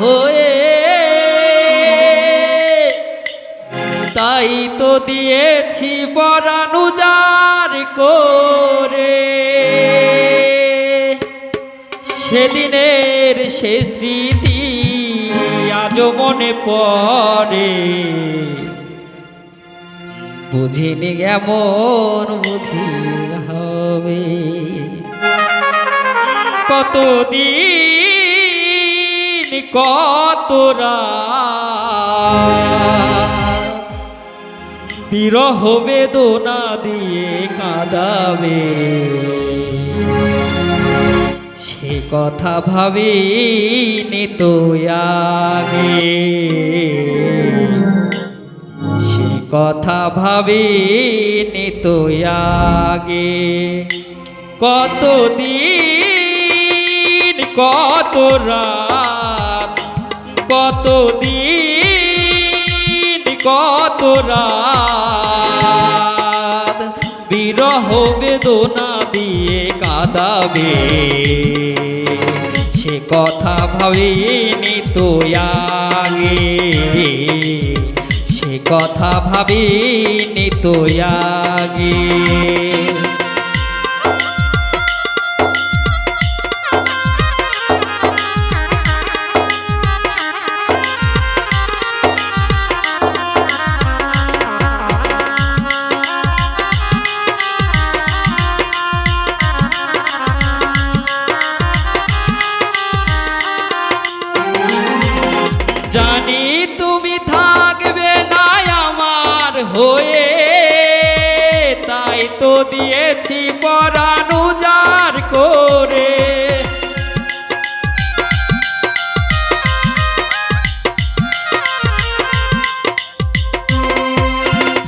হয়ে তাই তো দিয়েছি পরাণ উজাড় করে। সেদিনের সে স্মৃতি আজও মনে পড়ে, বুঝিনি এমন বুঝি হবে। কতদিন কত রাত বিরহ বেদনা দিয়ে কাঁদাবে, সে কথা ভাবিনি তো আগে, সে কথা ভাবিনি তো আগে। কতদিন কত রাত, কতদিন কত রাত বিরহ বেদনা দিয়ে কাঁদাবে, সে কথা ভাবিনি তো আগে, সে কথা ভাবিনি তো আগে। জানি তুমি থাকবে না আমার হয়ে, তাই তো দিয়েছি পরাণ উজাড় করে।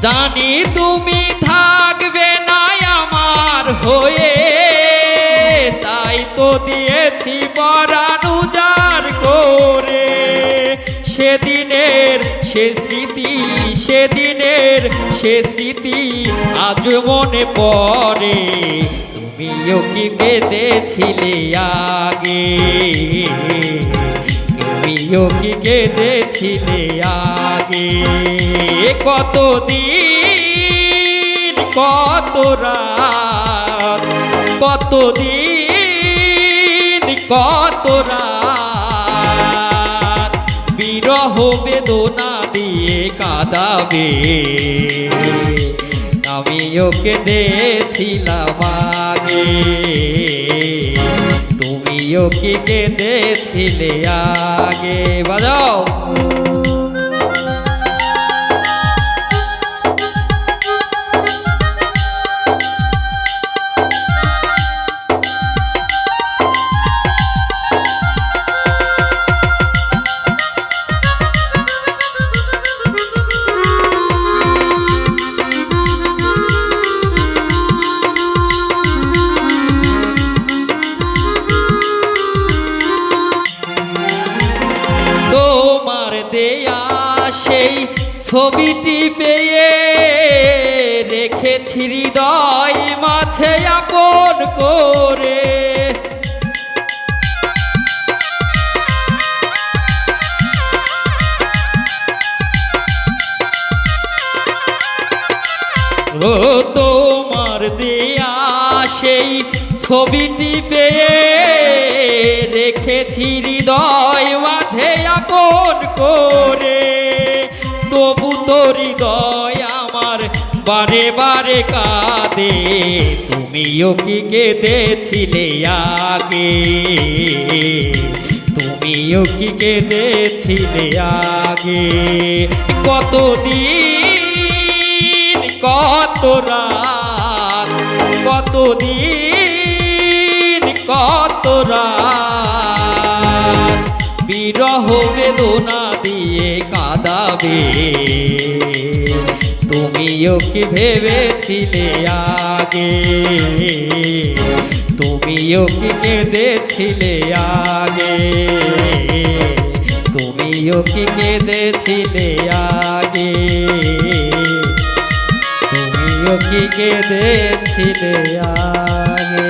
জানি তুমি থাকবে না আমার হয়ে, তাই তো দিয়েছি পরাণ উজাড় করে। সেদিনের সে স্মৃতি, সেদিনের সে স্মৃতি আজ মনে পড়ে, তুমিও কি কেঁদেছিলে আগে, তুমিও কি কেঁদেছিলে আগে। কতদিন কত রাত, কতদিন কত রাত বিরহ বেদনা দিয়ে কাঁদাবে, আমিও কেঁদেছিলাম আগে, তুমিও কি কেঁদেছিলে আগে। বাজাও। তোমার দেয়া সেই ছবিটি পেয়ে রেখেছি হৃদয় মাঝে আপন করে। ও তোমার দেয়া সেই ছবিটি পেয়ে রেখেছি হৃদয় মাঝে আপন করে। তবু তো হৃদয় আমার বারে বারে কাঁদে, তুমিও কি কেঁদেছিলে আগে, তুমিও কি কেঁদেছিলে আগে। কতদিন কত রাত, কতদিন কত রাত বিরহ বেদনা দিয়ে কাঁদাবে, তুমিও কি ভেবেছিলে আগে, তুমিও কি কেঁদেছিলে আগে, তুমিও কি কেঁদেছিলে আগে, তুমিও কি কেঁদেছিলে আগে।